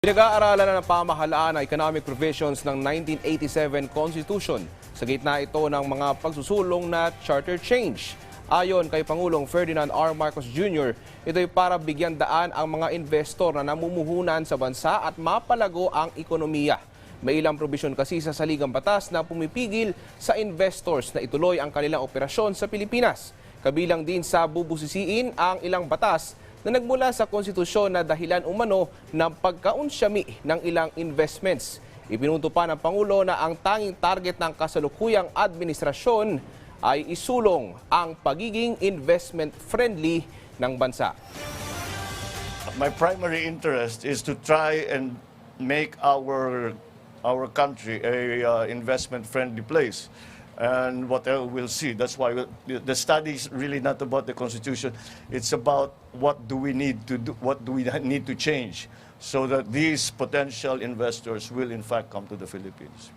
Pinag-aaralan na ng pamahalaan ang economic provisions ng 1987 Constitution. Sa gitna ito ng mga pagsusulong na charter change. Ayon kay Pangulong Ferdinand R. Marcos Jr., ito'y para bigyan daan ang mga investor na namumuhunan sa bansa at mapalago ang ekonomiya. May ilang probisyon kasi sa saligang batas na pumipigil sa investors na ituloy ang kanilang operasyon sa Pilipinas. Kabilang din sa bubusisiin ang ilang batas na nagmula sa konstitusyon na dahilan umano ng pagkaunsyami ng ilang investments. Ipinunto pa ng Pangulo na ang tanging target ng kasalukuyang administrasyon ay isulong ang pagiging investment-friendly ng bansa. My primary interest is to try and make our country a investment-friendly place. And what we'll see. That's why the study is really not about the Constitution. It's about what do we need to do, what do we need to change so that these potential investors will in fact come to the Philippines.